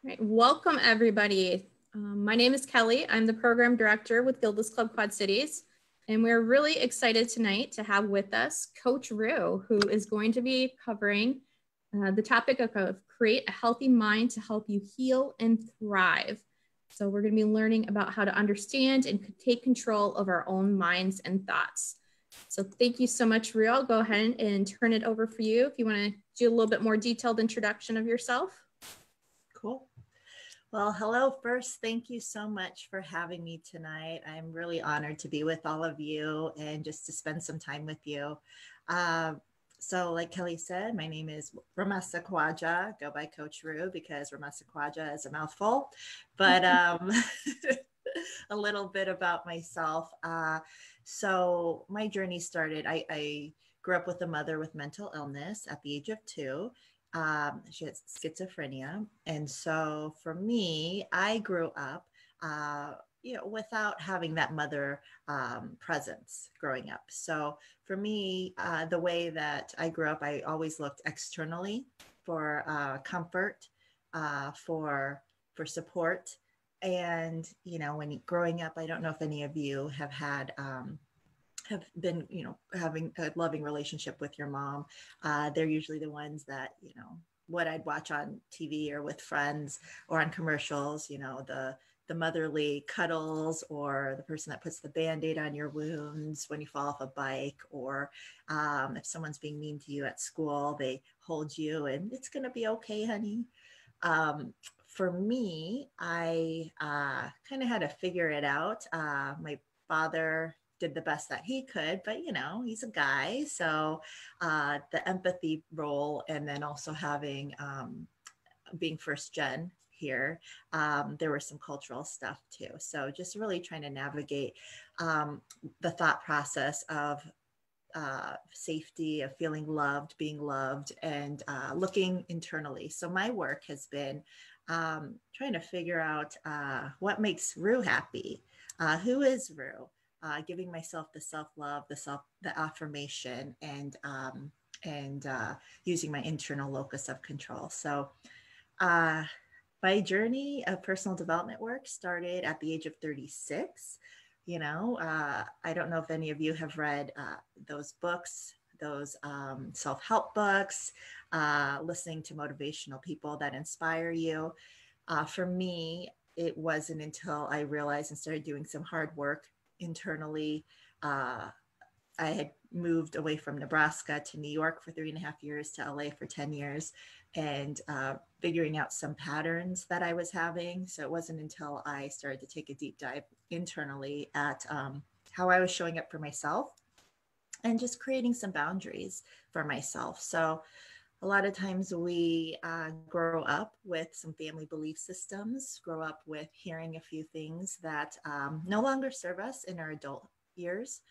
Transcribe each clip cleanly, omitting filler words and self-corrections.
Right. Welcome, everybody. My name is Kelly. I'm the program director with Gilda's Club Quad Cities, and we're really excited tonight to have with us Coach Rue, who is going to be covering the topic of create a healthy mind to help you heal and thrive. So we're going to be learning about how to understand and take control of our own minds and thoughts. So thank you so much, Rue. I'll go ahead and turn it over for you if you want to do a little bit more detailed introduction of yourself. Cool. Well, hello first. Thank you so much for having me tonight. I'm really honored to be with all of you and just to spend some time with you. So like Kelly said, my name is Rumaisa Khawaja. Go by Coach Rue because Rumaisa Khawaja is a mouthful. But a little bit about myself. So my journey started, I grew up with a mother with mental illness at the age of 2. She had schizophrenia. And so for me, I grew up, without having that mother presence growing up. So for me, the way that I grew up, I always looked externally for comfort, for support. And, when growing up, I don't know if any of you have had, have been, having a loving relationship with your mom. They're usually the ones that, what I'd watch on TV or with friends or on commercials, the motherly cuddles, or the person that puts the Band-Aid on your wounds when you fall off a bike, or if someone's being mean to you at school, they hold you and it's going to be okay, honey. For me, I kind of had to figure it out. My father did the best that he could, but he's a guy. So the empathy role, and then also having, being first gen here, there was some cultural stuff too. So just really trying to navigate the thought process of safety, of feeling loved, being loved, and looking internally. So my work has been trying to figure out what makes Rue happy. Who is Rue? Giving myself the self-love, the affirmation, and using my internal locus of control. So my journey of personal development work started at the age of 36. I don't know if any of you have read those books, those self-help books, listening to motivational people that inspire you. For me, it wasn't until I realized and started doing some hard work internally. I had moved away from Nebraska to New York for 3.5 years, to LA for 10 years, and figuring out some patterns that I was having. So it wasn't until I started to take a deep dive internally at how I was showing up for myself and just creating some boundaries for myself. So a lot of times we grow up with some family belief systems, grow up with hearing a few things that no longer serve us in our adult years.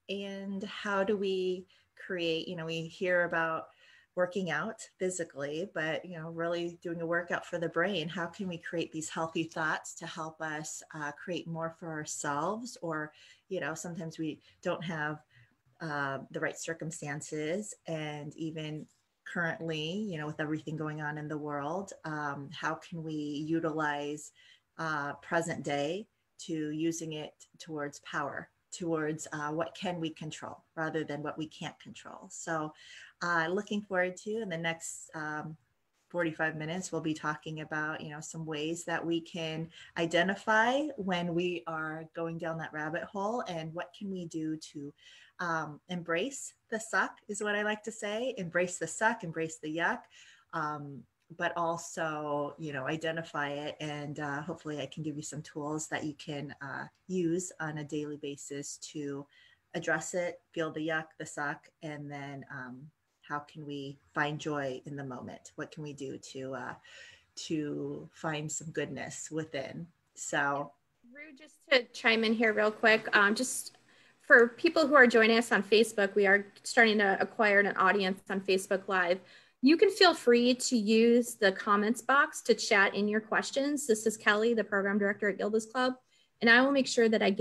And how do we create, we hear about working out physically, but, really doing a workout for the brain. How can we create these healthy thoughts to help us create more for ourselves? Or, sometimes we don't have the right circumstances, and even currently, with everything going on in the world, how can we utilize present day to using it towards power, towards what can we control rather than what we can't control. So looking forward to, in the next 45 minutes, we'll be talking about, some ways that we can identify when we are going down that rabbit hole, and what can we do to embrace the suck, is what I like to say. Embrace the suck, embrace the yuck, but also, identify it. And hopefully I can give you some tools that you can use on a daily basis to address it, feel the yuck, the suck, and then how can we find joy in the moment? What can we do to find some goodness within? So, Rue, just to chime in here real quick, just for people who are joining us on Facebook, we are starting to acquire an audience on Facebook Live. You can feel free to use the comments box to chat in your questions. This is Kelly, the program director at Gilda's Club, and I will make sure that I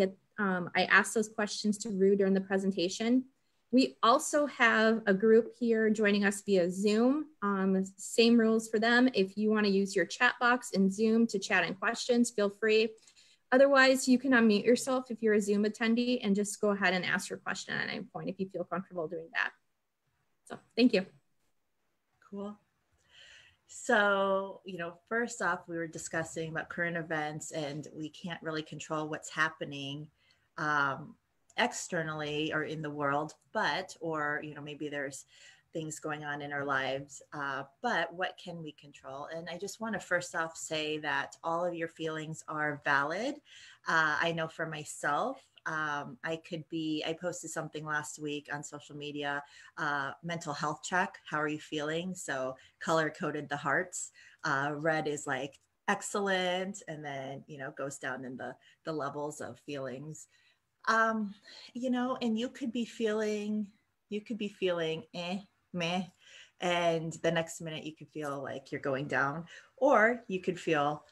ask those questions to Rue during the presentation. We also have a group here joining us via Zoom. Same rules for them. If you want to use your chat box in Zoom to chat in questions, feel free. Otherwise, you can unmute yourself if you're a Zoom attendee and just go ahead and ask your question at any point if you feel comfortable doing that. So thank you. Cool. So, first off, we were discussing about current events, and we can't really control what's happening externally or in the world, or maybe there's things going on in our lives, but what can we control? And I just want to first off say that all of your feelings are valid. I know for myself, I posted something last week on social media, mental health check. How are you feeling? So color coded the hearts. Red is like excellent. And then, goes down in the levels of feelings. And you could be feeling meh. And the next minute you could feel like you're going down, or you could feel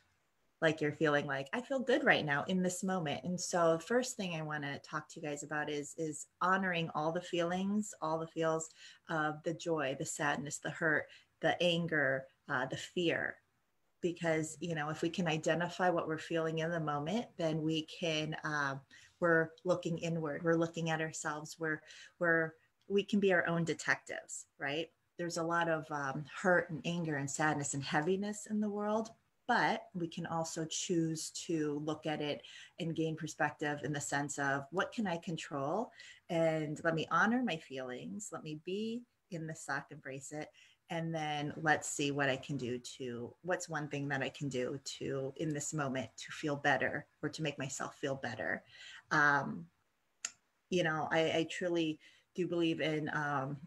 like you're feeling like, I feel good right now in this moment. And so the first thing I want to talk to you guys about is honoring all the feelings, all the feels of the joy, the sadness, the hurt, the anger, the fear. Because, if we can identify what we're feeling in the moment, then we can, we're looking inward, we're looking at ourselves, we can be our own detectives, right? There's a lot of hurt and anger and sadness and heaviness in the world, but we can also choose to look at it and gain perspective in the sense of, what can I control? And let me honor my feelings. Let me be in the suck, embrace it. And then let's see what I can do what's one thing that I can do in this moment to feel better, or to make myself feel better. I truly do believe in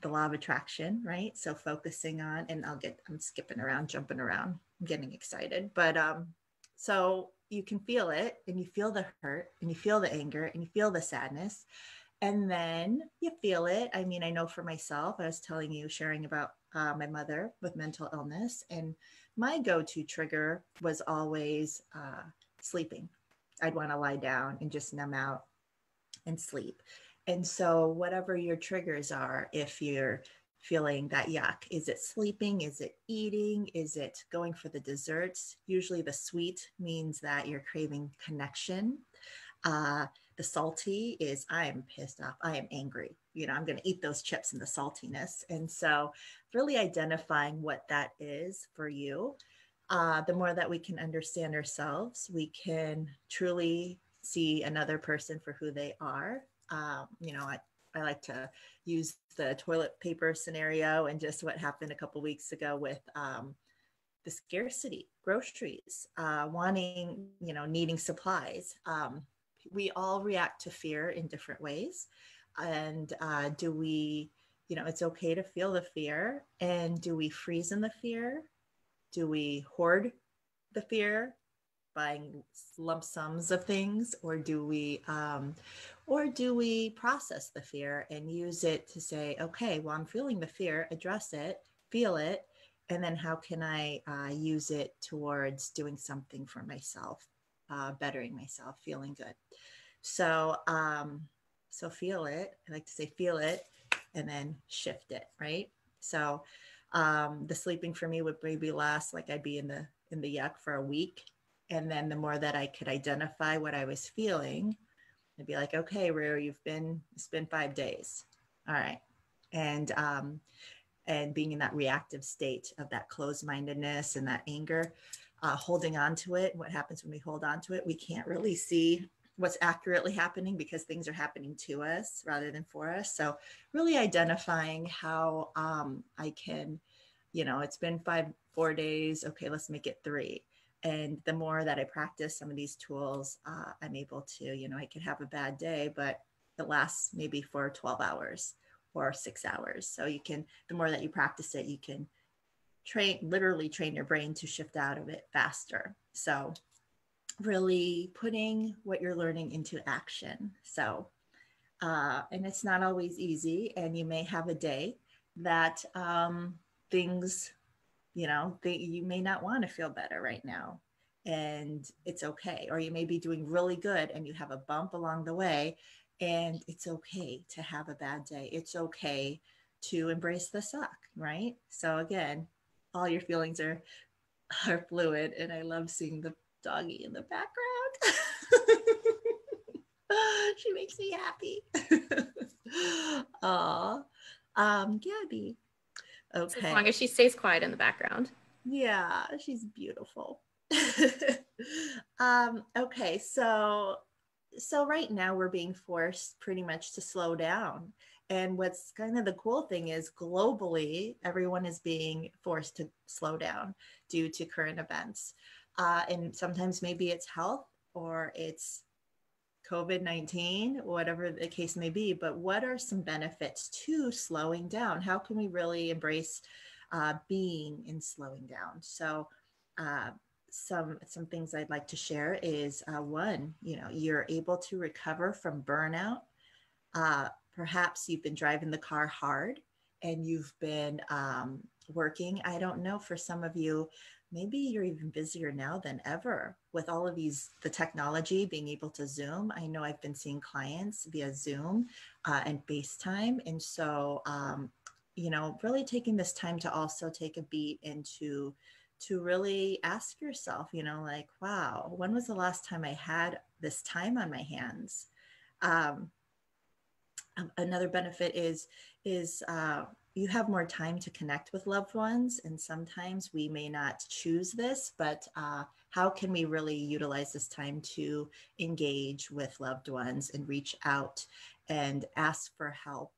the law of attraction, right? So focusing on, and I'm skipping around, jumping around, I'm getting excited. But so you can feel it, and you feel the hurt, and you feel the anger, and you feel the sadness. And then you feel it. I mean, I know for myself, I was sharing about my mother with mental illness, and my go-to trigger was always sleeping. I'd want to lie down and just numb out and sleep. And so whatever your triggers are, if you're feeling that yuck, is it sleeping? Is it eating? Is it going for the desserts? Usually the sweet means that you're craving connection. The salty is, I am pissed off, I am angry, I'm going to eat those chips and the saltiness. And so really identifying what that is for you, the more that we can understand ourselves, we can truly see another person for who they are. I like to use the toilet paper scenario, and just what happened a couple weeks ago with the scarcity, groceries, wanting, needing supplies. We all react to fear in different ways. And do we, it's okay to feel the fear. And do we freeze in the fear? Do we hoard the fear, buying lump sums of things? Or do we process the fear and use it to say, okay, well, I'm feeling the fear, address it, feel it, and then how can I use it towards doing something for myself, bettering myself, feeling good. So, so feel it. I like to say feel it, and then shift it, right? So the sleeping for me would maybe last, like I'd be in the yuck for a week. And then the more that I could identify what I was feeling, I'd be like, okay, Rue, it's been 5 days. All right. And being in that reactive state of that closed-mindedness and that anger, holding on to it. What happens when we hold on to it? We can't really see what's accurately happening because things are happening to us rather than for us. So really identifying how I can, it's been 4 days. Okay, let's make it 3. And the more that I practice some of these tools, I'm able to, I could have a bad day, but it lasts maybe for 12 hours or 6 hours. So the more that you practice it, you can literally train your brain to shift out of it faster. So really putting what you're learning into action. So, and it's not always easy, and you may have a day that things, you may not want to feel better right now, and it's okay. Or you may be doing really good and you have a bump along the way, And it's okay to have a bad day. It's okay to embrace the suck, right? So again, all your feelings are fluid, and I love seeing the doggy in the background. She makes me happy. Aw, Gabby. So as Okay. long as she stays quiet in the background. Yeah, she's beautiful. Okay, so right now we're being forced pretty much to slow down. And what's kind of the cool thing is globally, everyone is being forced to slow down due to current events. And sometimes maybe it's health or it's COVID-19, whatever the case may be. But what are some benefits to slowing down? How can we really embrace being in slowing down? So, uh, some things I'd like to share is one, you're able to recover from burnout. Perhaps you've been driving the car hard and you've been working. I don't know, for some of you, maybe you're even busier now than ever with all of the technology, being able to Zoom. I know I've been seeing clients via Zoom and FaceTime. And so, really taking this time to also take a beat into to really ask yourself, like, wow, when was the last time I had this time on my hands? Um, Another benefit is you have more time to connect with loved ones, and sometimes we may not choose this, but how can we really utilize this time to engage with loved ones and reach out and ask for help?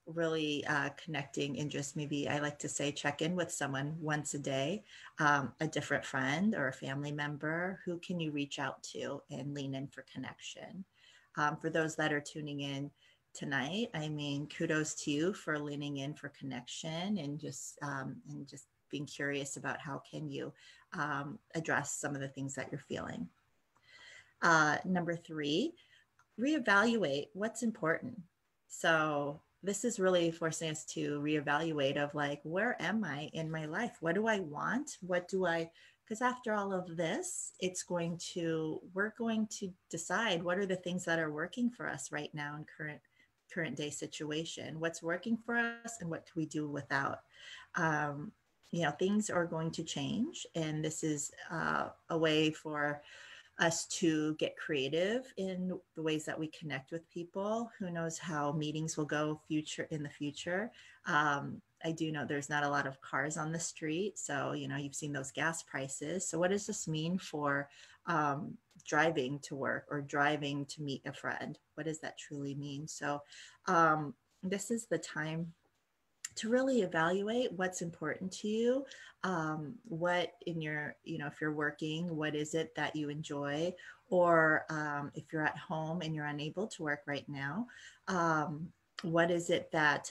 Really connecting, and just maybe, I like to say, check in with someone once a day, a different friend or a family member. Who can you reach out to and lean in for connection? For those that are tuning in tonight, I mean, kudos to you for leaning in for connection and just being curious about how can you address some of the things that you're feeling. Number 3, reevaluate what's important. So this is really forcing us to reevaluate of like, where am I in my life? What do I want? Because after all of this, we're going to decide what are the things that are working for us right now in current day situation, what's working for us and what can we do without. Um, things are going to change, and this is a way for us to get creative in the ways that we connect with people. Who knows how meetings will go in the future. I do know there's not a lot of cars on the street. So, you've seen those gas prices. So what does this mean for driving to work or driving to meet a friend? What does that truly mean? So this is the time to really evaluate what's important to you. What in your, if you're working, what is it that you enjoy? Or if you're at home and you're unable to work right now, what is it that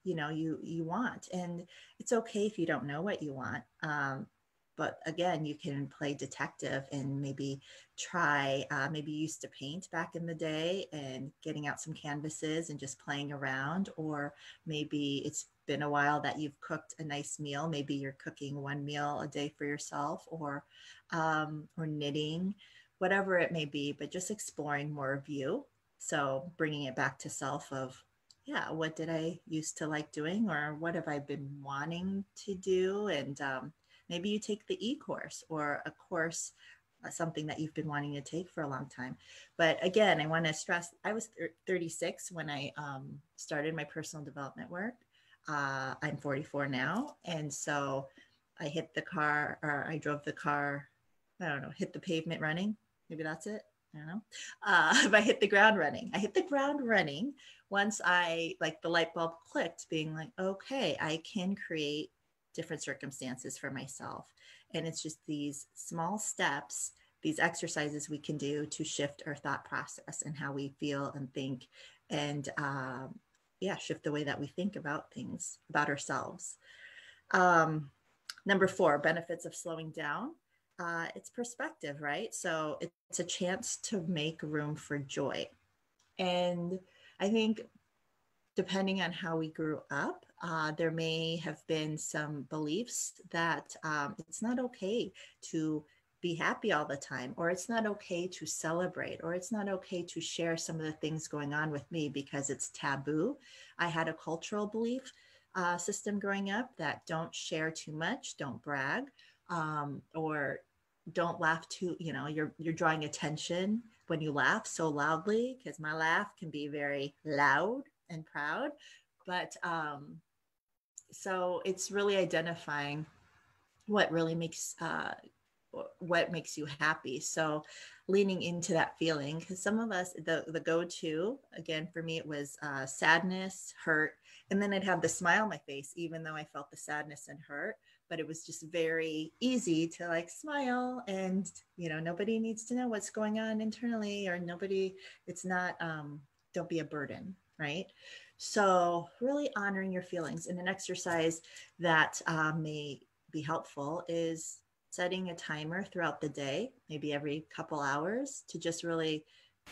you want? And it's okay if you don't know what you want. But again, you can play detective and maybe try, maybe you used to paint back in the day and getting out some canvases and just playing around. Or maybe it's been a while that you've cooked a nice meal. Maybe you're cooking one meal a day for yourself, or knitting, whatever it may be, but just exploring more of you. So bringing it back to self of, yeah, what did I used to like doing, or what have I been wanting to do? And maybe you take the e-course or a course, something that you've been wanting to take for a long time. But again, I want to stress, I was 36 when I started my personal development work. I'm 44 now. And so I drove the car, I don't know, hit the pavement running. Maybe that's it. I don't know. If I hit the ground running, once the light bulb clicked, being like, okay, I can create different circumstances for myself. And it's just these small steps, these exercises we can do to shift our thought process and how we feel and think, and shift the way that we think about things, about ourselves. Number 4, benefits of slowing down. It's perspective, right? So it's a chance to make room for joy. And I think depending on how we grew up, there may have been some beliefs that it's not okay to be happy all the time, or it's not okay to celebrate, or it's not okay to share some of the things going on with me because it's taboo. I had a cultural belief system growing up that don't share too much, don't brag, or don't laugh too, you're drawing attention when you laugh so loudly, because my laugh can be very loud and proud. But so it's really identifying what really makes you happy. So leaning into that feeling, because some of us, the go-to, again, for me, it was sadness, hurt, and then I'd have the smile on my face, even though I felt the sadness and hurt. But it was just very easy to like smile, and nobody needs to know what's going on internally, or it's not, don't be a burden, right? So really honoring your feelings. And an exercise that may be helpful is setting a timer throughout the day, maybe every couple hours, to just really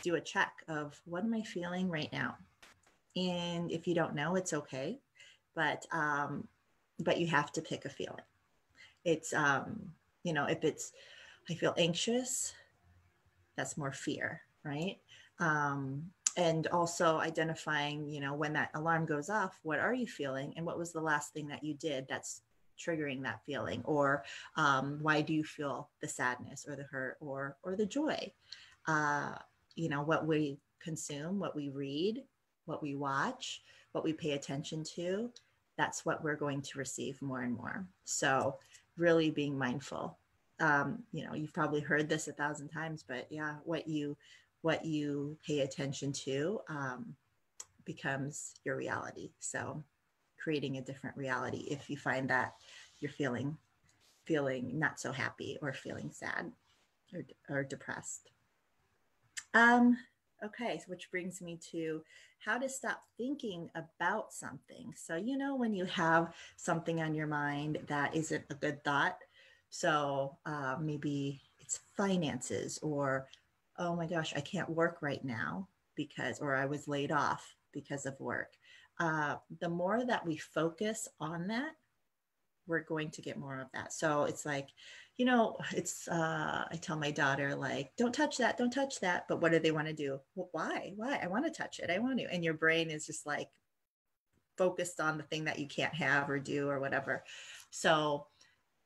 do a check of what am I feeling right now. And if you don't know, it's okay, but you have to pick a feeling. It's if it's I feel anxious, that's more fear, right? And also identifying, when that alarm goes off, what are you feeling, and what was the last thing that you did that's triggering that feeling, or why do you feel the sadness or the hurt or the joy? What we consume, what we read, what we watch, what we pay attention to, that's what we're going to receive more and more. So really being mindful. You've probably heard this 1,000 times, but yeah, what you pay attention to becomes your reality. So creating a different reality if you find that you're feeling not so happy, or feeling sad or depressed. Okay, so which brings me to how to stop thinking about something. So, when you have something on your mind that isn't a good thought, so maybe it's finances, or, oh my gosh, I can't work right now or I was laid off because of work. The more that we focus on that, we're going to get more of that. So it's like, I tell my daughter, like, don't touch that. But what do they want to do? Well, why? I want to touch it. I want to. And your brain is just like focused on the thing that you can't have or do or whatever. So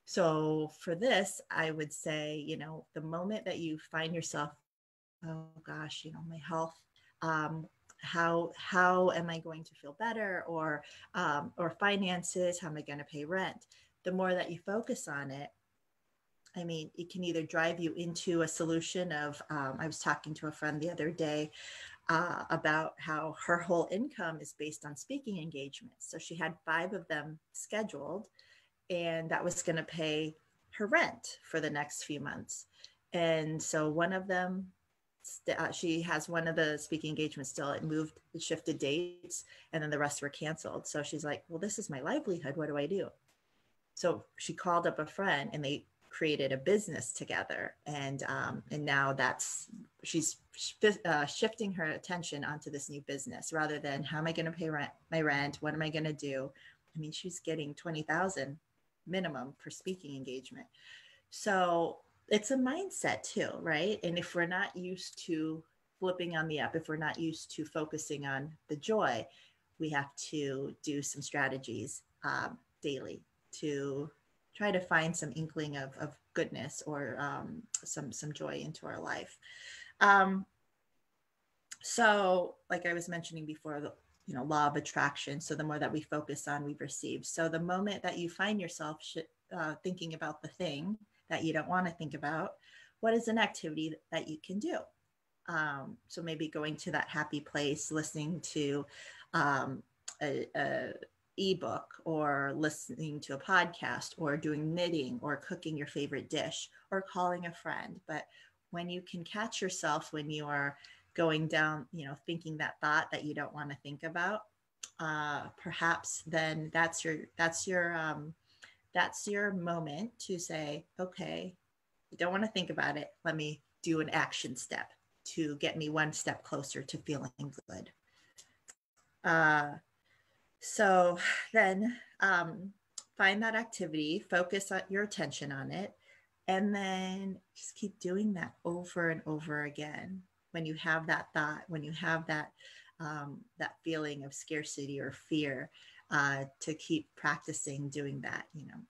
for this, I would say, the moment that you find yourself, oh gosh, my health, how am I going to feel better, or finances, how am I going to pay rent? The more that you focus on it, I mean, it can either drive you into a solution of, I was talking to a friend the other day about how her whole income is based on speaking engagements. So she had 5 of them scheduled, and that was going to pay her rent for the next few months. And so one of them, she has one of the speaking engagements still. It shifted dates, and then the rest were canceled. So she's like, well, this is my livelihood. What do I do? So she called up a friend, and they created a business together. And now she's shifting her attention onto this new business, rather than how am I going to pay my rent? What am I going to do? I mean, she's getting $20,000 minimum per speaking engagement. So it's a mindset too, right? And if we're not used to flipping on the up, if we're not used to focusing on the joy, we have to do some strategies daily to try to find some inkling of goodness, or some joy into our life. So like I was mentioning before, the law of attraction. So the more that we focus on, we receive. So the moment that you find yourself thinking about the thing that you don't want to think about, what is an activity that you can do? So maybe going to that happy place, listening to a ebook, or listening to a podcast, or doing knitting, or cooking your favorite dish, or calling a friend. But when you can catch yourself when you are going down, thinking that thought that you don't want to think about, perhaps then that's your moment to say, okay, I don't want to think about it. Let me do an action step to get me one step closer to feeling good. So then find that activity, focus your attention on it, And then just keep doing that over and over again. When you have that thought, when you have that feeling of scarcity or fear, to keep practicing doing that.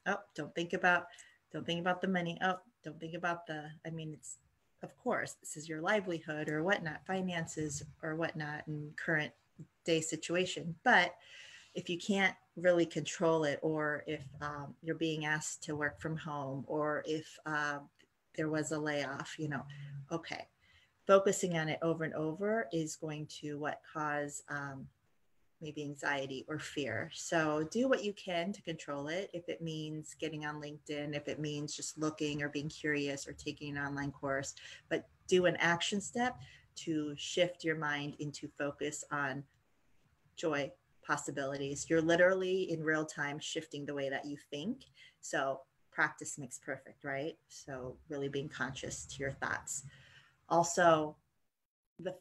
Oh, don't think about the money. Oh, don't think about it's, of course, this is your livelihood or whatnot, finances or whatnot, in current day situation. But if you can't really control it, or if you're being asked to work from home, or if there was a layoff, okay, focusing on it over and over is going to cause maybe anxiety or fear. So do what you can to control it. If it means getting on LinkedIn, if it means just looking or being curious or taking an online course, but do an action step to shift your mind into focus on joy, possibilities. You're literally in real time shifting the way that you think. So practice makes perfect, right? So really being conscious to your thoughts. Also, the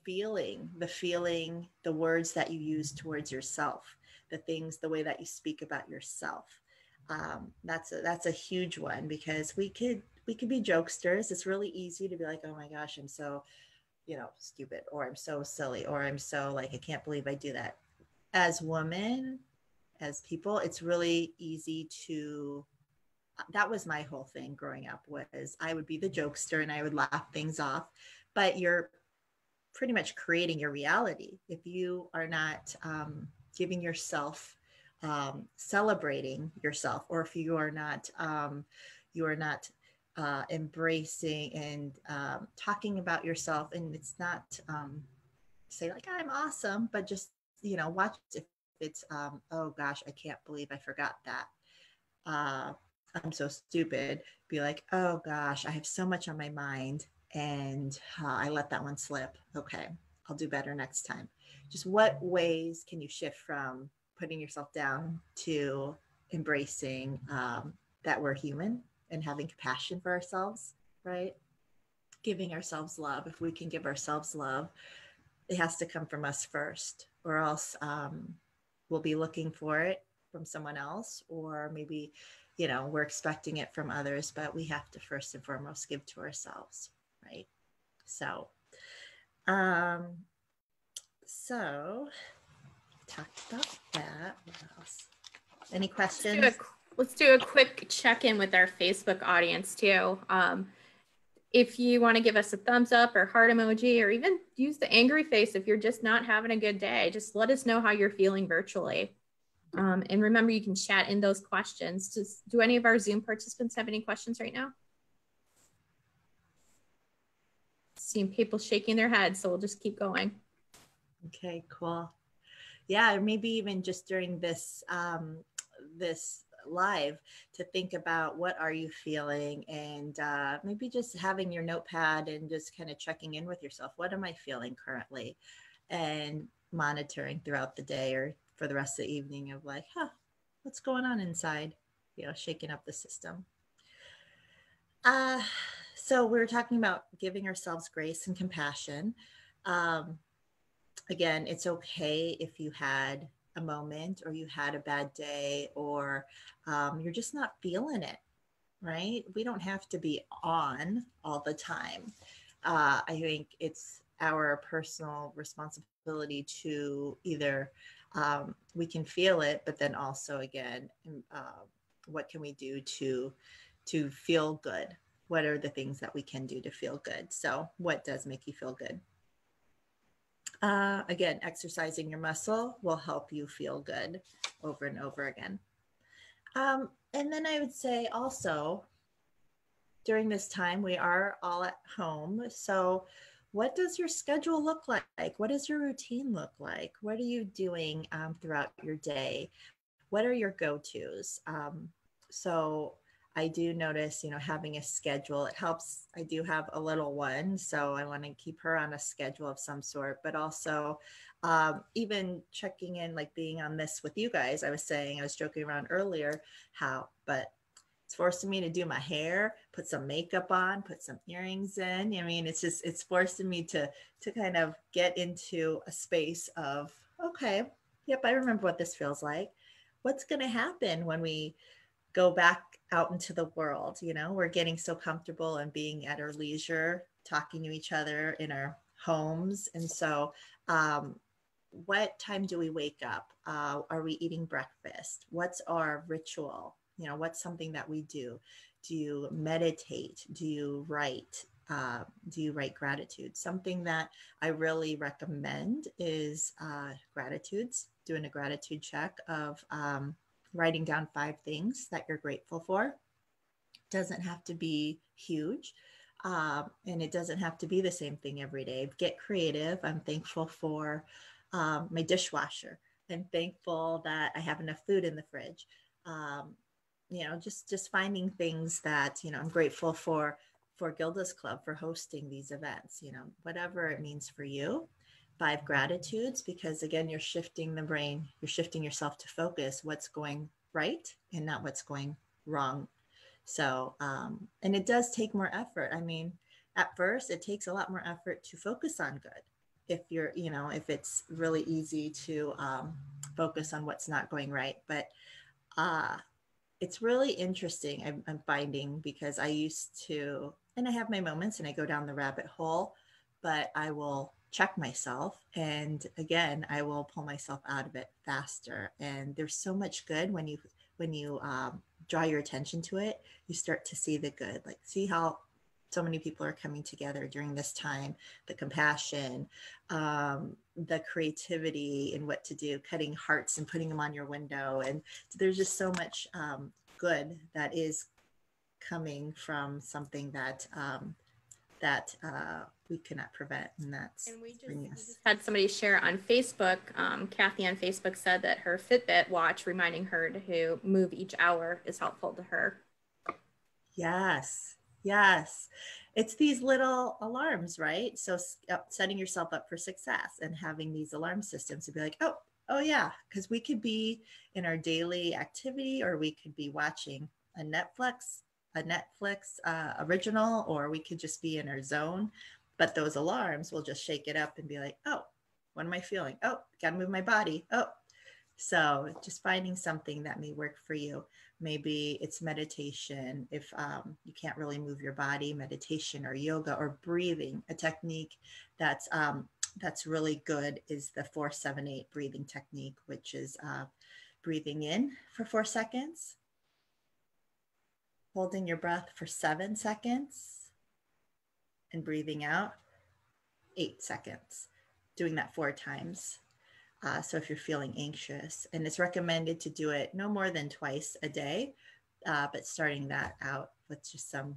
words that you use towards yourself, the way that you speak about yourself. That's a huge one, because we could be jokesters. It's really easy to be like, oh my gosh, I'm so, stupid, or I'm so silly, or I'm so I can't believe I do that. As women, as people, it's really easy to, that was my whole thing growing up, was I would be the jokester and I would laugh things off, but you're pretty much creating your reality if you are not giving yourself, celebrating yourself, or if you are not embracing and talking about yourself. And it's not say I'm awesome, but just watch if it's oh gosh, I can't believe I forgot that. I'm so stupid. Be like, oh gosh, I have so much on my mind, and I let that one slip. Okay, I'll do better next time. Just what ways can you shift from putting yourself down to embracing that we're human and having compassion for ourselves, right? Giving ourselves love. If we can give ourselves love, it has to come from us first, or else we'll be looking for it from someone else, or maybe we're expecting it from others, but we have to first and foremost give to ourselves, right? So talked about that. What else? Any questions? Let's do a quick check-in with our Facebook audience too. If you want to give us a thumbs up or heart emoji, or even use the angry face if you're just not having a good day, just let us know how you're feeling virtually. And remember, you can chat in those questions. Do any of our Zoom participants have any questions right now? Seeing people shaking their heads, so we'll just keep going. Okay, cool. Yeah, or maybe even just during this this live, to think about what are you feeling, and maybe just having your notepad and just kind of checking in with yourself. What am I feeling currently? And monitoring throughout the day or for the rest of the evening of what's going on inside, shaking up the system. So we were talking about giving ourselves grace and compassion. Again, it's okay if you had a moment, or you had a bad day, or you're just not feeling it, right? We don't have to be on all the time. I think it's our personal responsibility to either we can feel it, but then also, again, what can we do to feel good? What are the things that we can do to feel good? So what does make you feel good? Again, exercising your muscle will help you feel good over and over again. And then I would say also, during this time, we are all at home. So what does your schedule look like? What does your routine look like? What are you doing throughout your day? What are your go-tos? So I do notice, having a schedule, it helps. I do have a little one, so I want to keep her on a schedule of some sort, but also even checking in, being on this with you guys. I was joking around earlier but it's forcing me to do my hair, put some makeup on, put some earrings in. It's forcing me to kind of get into a space of, okay, yep, I remember what this feels like. What's going to happen when we go back out into the world. You know, we're getting so comfortable and being at our leisure, talking to each other in our homes. And so, what time do we wake up? Are we eating breakfast? What's our ritual? You know, what's something that we do? Do you meditate? Do you write? Do you write gratitude? Something that I really recommend is gratitudes, doing a gratitude check of writing down 5 things that you're grateful for. Doesn't have to be huge. And it doesn't have to be the same thing every day. Get creative. I'm thankful for my dishwasher. I'm thankful that I have enough food in the fridge. You know, just finding things that, you know, I'm grateful for Gilda's Club for hosting these events, you know, whatever it means for you. 5 gratitudes, because again, you're shifting the brain, you're shifting yourself to focus what's going right and not what's going wrong. So, and it does take more effort. I mean, at first, it takes a lot more effort to focus on good. If you're, you know, if it's really easy to focus on what's not going right. But it's really interesting, I'm finding, because I used to, and I have my moments and I go down the rabbit hole, but I will check myself. And again, I will pull myself out of it faster. And there's so much good when you draw your attention to it, you start to see the good, like see how so many people are coming together during this time, the compassion, the creativity in what to do, cutting hearts and putting them on your window. And there's just so much good that is coming from something that we cannot prevent. And that's we just had somebody share on Facebook. Kathy on Facebook said that her Fitbit watch reminding her to move each hour is helpful to her. Yes. Yes. It's these little alarms, right? So setting yourself up for success and having these alarm systems to be like, oh yeah, because we could be in our daily activity, or we could be watching a Netflix original, or we could just be in our zone. But those alarms will just shake it up and be like, oh, what am I feeling? Oh, got to move my body. Oh, so just finding something that may work for you. Maybe it's meditation. If you can't really move your body, meditation or yoga or breathing. A technique that's really good is the 4-7-8 breathing technique, which is breathing in for 4 seconds, holding your breath for 7 seconds, and breathing out 8 seconds, doing that 4 times. So if you're feeling anxious, and it's recommended to do it no more than twice a day, but starting that out with just some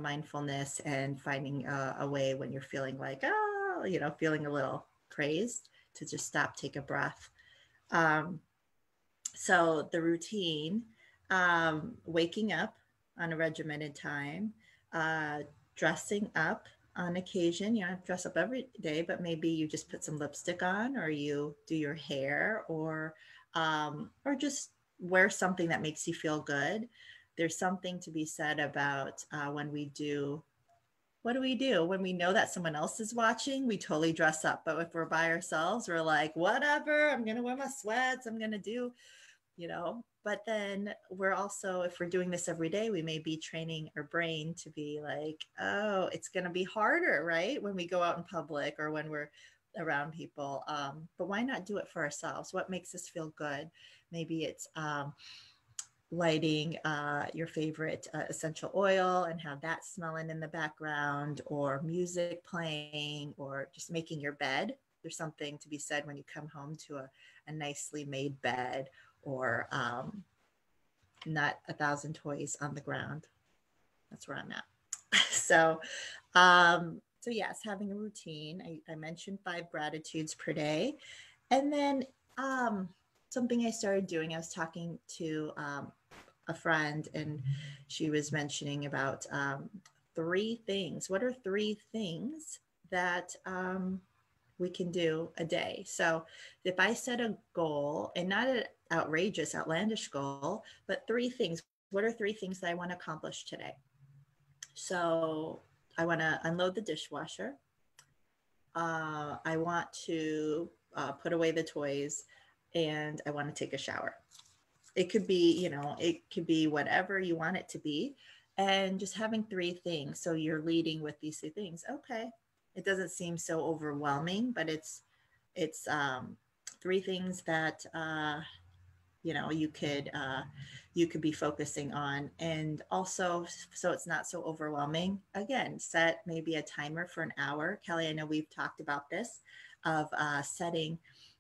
mindfulness and finding a way when you're feeling like, feeling a little crazed, to just stop, take a breath. So the routine, waking up on a regimented time, dressing up on occasion. You don't have to dress up every day, but maybe you just put some lipstick on, or you do your hair, or just wear something that makes you feel good. There's something to be said about when we do, what do we do? When we know that someone else is watching, we totally dress up. But if we're by ourselves, we're like, whatever, I'm going to wear my sweats. I'm going to do, but then we're also, if we're doing this every day, we may be training our brain to be like, oh, it's going to be harder, right? When we go out in public or when we're around people. But why not do it for ourselves? What makes us feel good? Maybe it's lighting your favorite essential oil and have that smelling in the background, or music playing, or just making your bed. There's something to be said when you come home to a nicely made bed, or not 1,000 toys on the ground. That's where I'm at. So yes, having a routine. I mentioned 5 gratitudes per day. And then something I started doing, I was talking to a friend, and she was mentioning about 3 things. What are 3 things that we can do a day? So if I set a goal, and not an outrageous, outlandish goal, but 3 things. What are 3 things that I want to accomplish today? So I want to unload the dishwasher. I want to put away the toys, and I want to take a shower. it could be, it could be whatever you want it to be. And just having 3 things. So you're leading with these 3 things. Okay. It doesn't seem so overwhelming, but it's 3 things that, you could be focusing on. And also, so it's not so overwhelming, again, set maybe a timer for an hour. Kelly, I know we've talked about this, of setting,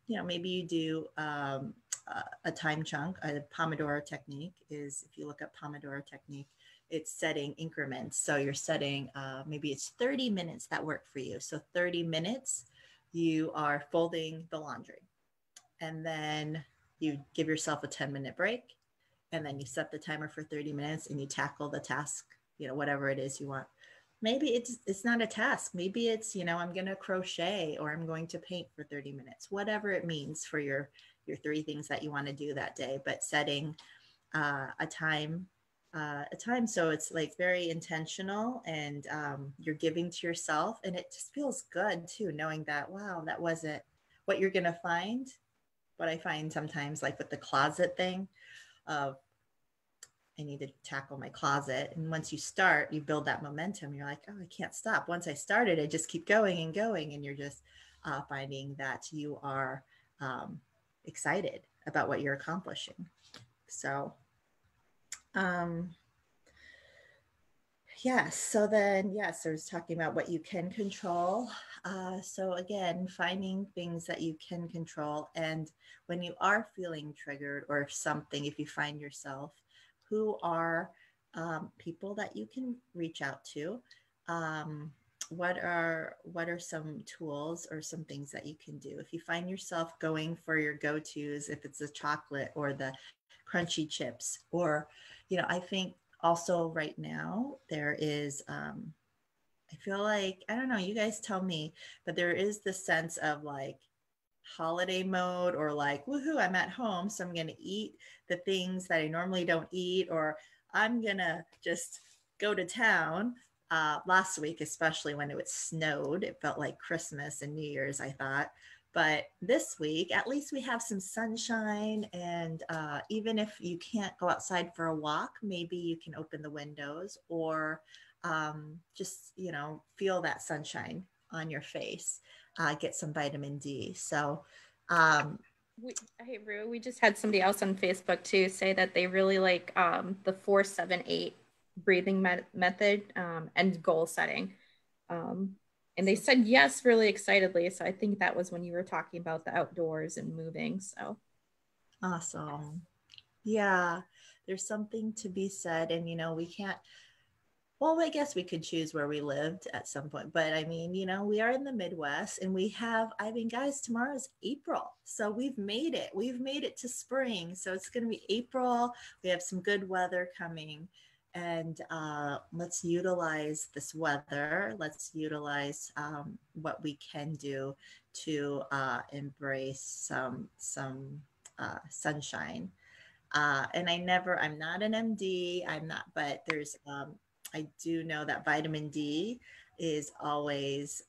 maybe you do a time chunk. A Pomodoro technique is, if you look up Pomodoro technique, it's setting increments. So you're setting, maybe it's 30 minutes that work for you. So 30 minutes you are folding the laundry, and then you give yourself a 10-minute break, and then you set the timer for 30 minutes and you tackle the task, whatever it is you want. Maybe it's not a task. Maybe it's, I'm going to crochet, or I'm going to paint for 30 minutes, whatever it means for your 3 things that you want to do that day. But setting a time, so it's like very intentional, and you're giving to yourself, and it just feels good too, knowing that, wow, that wasn't what you're going to find. What I find sometimes, like with the closet thing, of I need to tackle my closet. And once you start, you build that momentum. You're like, oh, I can't stop. Once I started, I just keep going and going. And you're just finding that you are excited about what you're accomplishing. So, yes. So then, yes, there's talking about what you can control. So again, finding things that you can control. And when you are feeling triggered or if you find yourself, who are people that you can reach out to? What are some tools or some things that you can do? If you find yourself going for your go-tos, if it's the chocolate or the crunchy chips, or, I think also right now there is, I feel like, I don't know, you guys tell me, but there is this sense of like holiday mode, or like, woohoo, I'm at home, so I'm going to eat the things that I normally don't eat, or I'm going to just go to town. Last week, especially when it snowed, it felt like Christmas and New Year's, I thought. But this week, at least we have some sunshine. And even if you can't go outside for a walk, maybe you can open the windows, or just, feel that sunshine on your face, get some vitamin D. So, hey, Rue, we just had somebody else on Facebook too say that they really like the 4-7-8 breathing method and goal setting. And they said yes, really excitedly. So I think that was when you were talking about the outdoors and moving. So awesome. Yeah, there's something to be said. And, we can't, well, I guess we could choose where we lived at some point. But I mean, we are in the Midwest, and guys, tomorrow's April. So we've made it. We've made it to spring. So it's going to be April. We have some good weather coming. And let's utilize this weather. Let's utilize what we can do to embrace some sunshine. And I'm not an MD, but I do know that vitamin D is always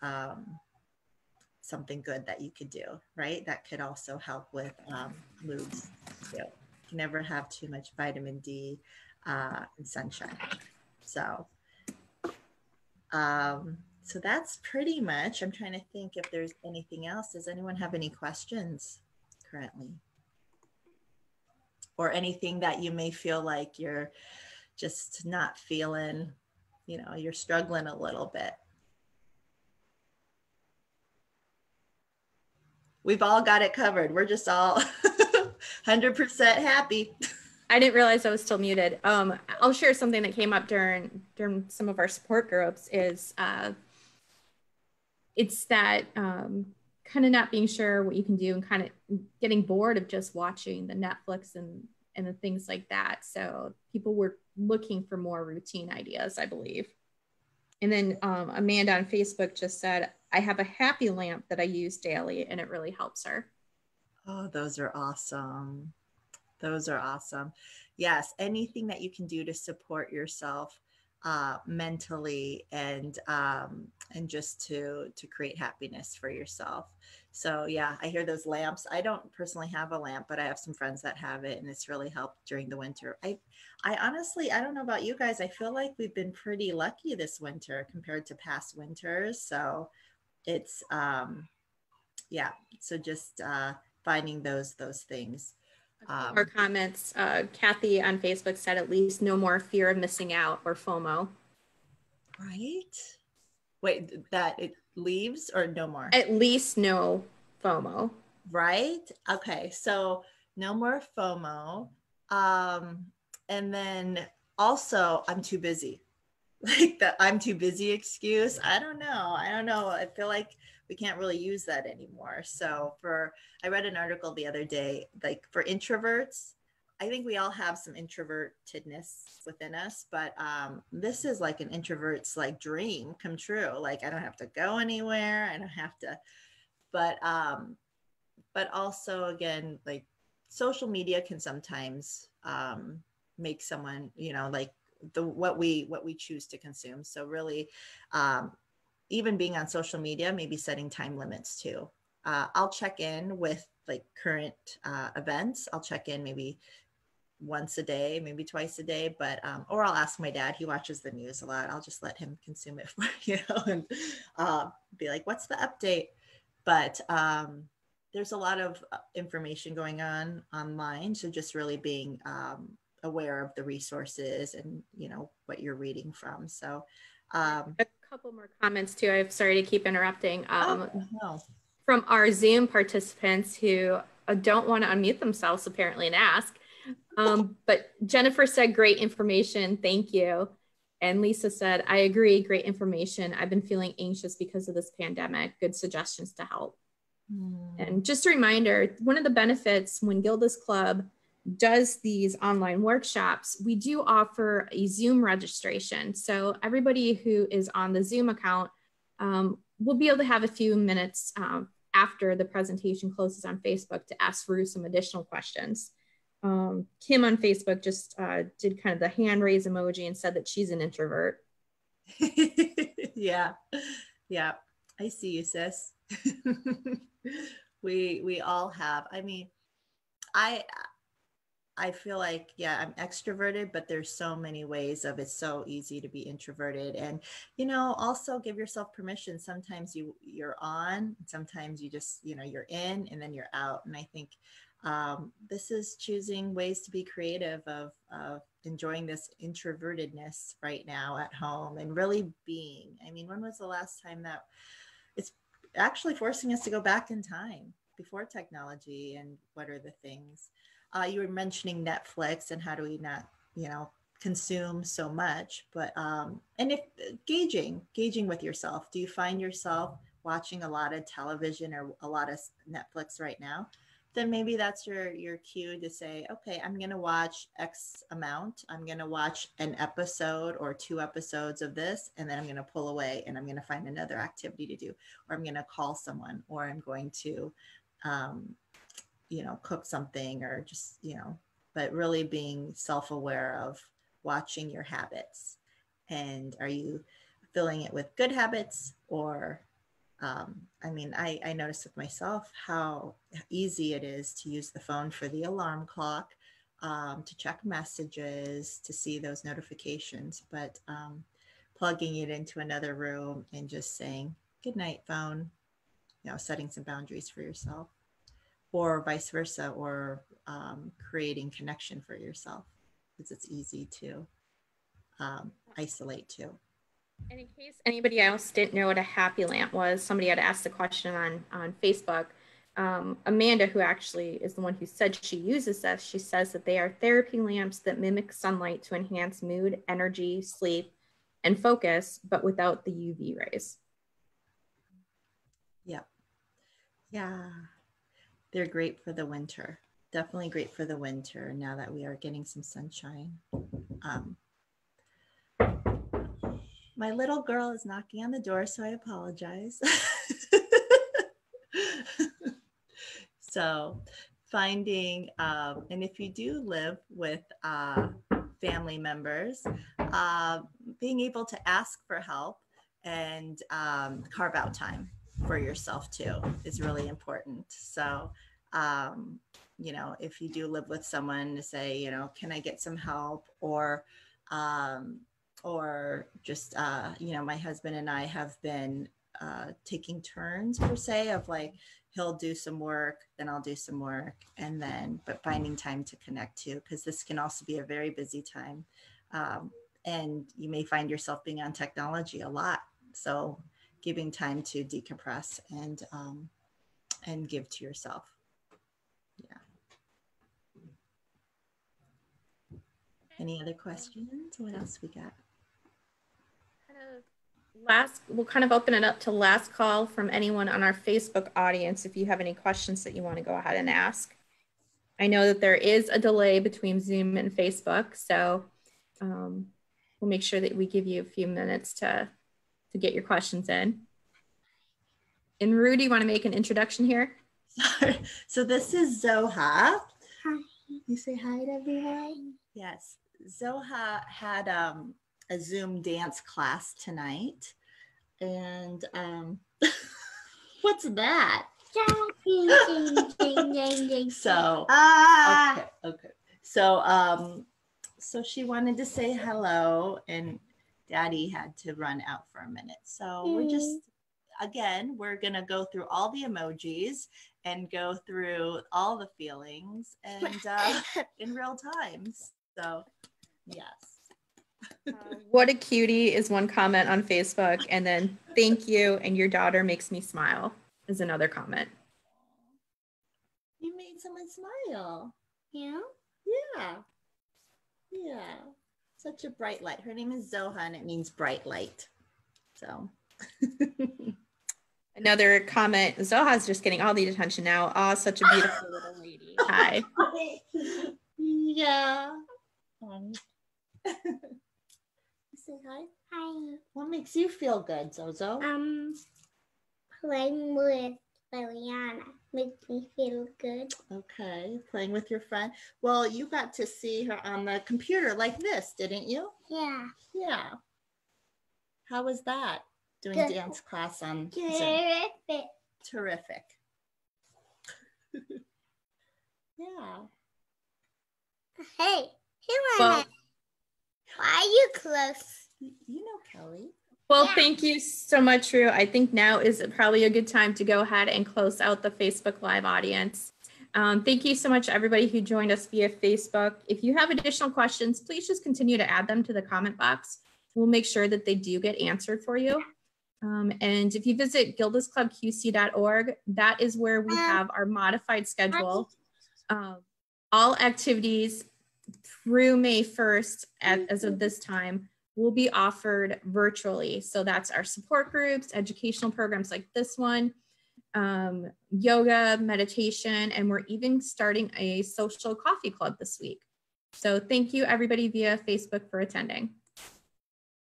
something good that you could do, right? That could also help with moods too. You can never have too much vitamin D and sunshine. So that's pretty much, I'm trying to think if there's anything else. Does anyone have any questions currently? Or anything that you may feel like you're just not feeling, you're struggling a little bit. We've all got it covered. We're just all 100% happy. I didn't realize I was still muted. I'll share something that came up during some of our support groups is it's that kind of not being sure what you can do and kind of getting bored of just watching the Netflix and the things like that. So people were looking for more routine ideas, I believe. And then Amanda on Facebook just said, I have a happy lamp that I use daily and it really helps her. Oh, those are awesome. Those are awesome. Yes, anything that you can do to support yourself mentally and just to create happiness for yourself. So yeah, I hear those lamps. I don't personally have a lamp, but I have some friends that have it, and it's really helped during the winter. I honestly, I don't know about you guys. I feel like we've been pretty lucky this winter compared to past winters. So it's yeah. So just finding those things. More comments. Kathy on Facebook said at least no more fear of missing out or FOMO. Right. Wait, that it leaves or no more? At least no FOMO. Right. Okay. So no more FOMO. Um, and then also I'm too busy. Like the I'm too busy excuse. I don't know. I feel like we can't really use that anymore. So I read an article the other day, like for introverts, I think we all have some introvertedness within us, but this is like an introvert's like dream come true. Like I don't have to go anywhere. I don't have to, but also again, like social media can sometimes make someone, like what we choose to consume. So really, even being on social media, maybe setting time limits too. I'll check in with like current events. I'll check in maybe once a day, maybe twice a day, but or I'll ask my dad. He watches the news a lot. I'll just let him consume it, and be like, "What's the update?" But there's a lot of information going on online, so just really being aware of the resources and what you're reading from. So a couple more comments too. I'm sorry to keep interrupting. No. From our Zoom participants who don't want to unmute themselves apparently and ask. But Jennifer said, great information, thank you. And Lisa said, I agree, great information. I've been feeling anxious because of this pandemic. Good suggestions to help. And just a reminder, one of the benefits when Gilda's Club does these online workshops, we do offer a Zoom registration. So everybody who is on the Zoom account will be able to have a few minutes after the presentation closes on Facebook to ask Ru some additional questions. Kim on Facebook just did kind of the hand raise emoji and said that she's an introvert. Yeah. I see you, sis. we all have. I mean, I feel like, yeah, I'm extroverted, but there's so many ways of it's so easy to be introverted. And, also give yourself permission. Sometimes you're on, sometimes you just, you're in and then you're out. And I think this is choosing ways to be creative of enjoying this introvertedness right now at home and really being. I mean, when was the last time that it's actually forcing us to go back in time before technology, and what are the things? You were mentioning Netflix and how do we not, consume so much, but and if gauging with yourself, do you find yourself watching a lot of television or a lot of Netflix right now? Then maybe that's your cue to say, okay, I'm going to watch X amount. I'm going to watch an episode or 2 episodes of this, and then I'm going to pull away and I'm going to find another activity to do, or I'm going to call someone, or I'm going to, cook something, or just, but really being self-aware of watching your habits. And are you filling it with good habits, or I mean, I noticed with myself how easy it is to use the phone for the alarm clock, to check messages, to see those notifications, but plugging it into another room and just saying, good night, phone, setting some boundaries for yourself, or vice versa, or creating connection for yourself, because it's easy to isolate too. And in case anybody else didn't know what a happy lamp was, somebody had asked the question on Facebook. Amanda, who actually is the one who said she uses this, she says that they are therapy lamps that mimic sunlight to enhance mood, energy, sleep, and focus, but without the UV rays. Yep. Yeah. They're great for the winter. Definitely great for the winter now that we are getting some sunshine. My little girl is knocking on the door, so I apologize. So finding, and if you do live with family members, being able to ask for help and carve out time. for yourself too is really important. So, you know, if you do live with someone, to say, you know, can I get some help? Or just, you know, my husband and I have been taking turns per se of like, he'll do some work, then I'll do some work, and then, but finding time to connect too, because this can also be a very busy time. And you may find yourself being on technology a lot. So giving time to decompress and give to yourself. Yeah. Any other questions? What else we got? We'll kind of open it up to last call from anyone on our Facebook audience if you have any questions that you want to go ahead and ask. I know that there is a delay between Zoom and Facebook, so we'll make sure that we give you a few minutes to get your questions in. And Rudy, you want to make an introduction here? Sorry. So this is Zoha. Hi. You say hi to everyone? Yes. Zoha had a Zoom dance class tonight. And what's that? So, okay. So she wanted to say hello, and Daddy had to run out for a minute. So we're just, again, we're going to go through all the emojis and go through all the feelings and in real time. So, yes. What a cutie is one comment on Facebook, and then thank you and your daughter makes me smile is another comment. You made someone smile. Yeah? Yeah. Yeah. Such a bright light. Her name is Zoha, and it means bright light. So. Another comment, Zoha's just getting all the attention now. Oh, such a beautiful little lady. Hi. Yeah. Say hi. Hi. What makes you feel good, Zozo? Playing with Liliana makes me feel good. Okay, playing with your friend. Well, you got to see her on the computer like this, didn't you? Yeah. Yeah. How was that? Doing Good. Dance class on Zoom? Terrific. Terrific. Yeah. Hey, Well, why are you close? You know Kelly. Well, Yeah. Thank you so much, Rue. I think now is probably a good time to go ahead and close out the Facebook Live audience. Thank you so much, everybody who joined us via Facebook. If you have additional questions, please just continue to add them to the comment box. We'll make sure that they do get answered for you. And if you visit gildasclubqc.org, that is where we have our modified schedule. All activities through May 1st, as of this time, will be offered virtually. So that's our support groups, educational programs like this one, yoga, meditation, and we're even starting a social coffee club this week. So thank you everybody via Facebook for attending.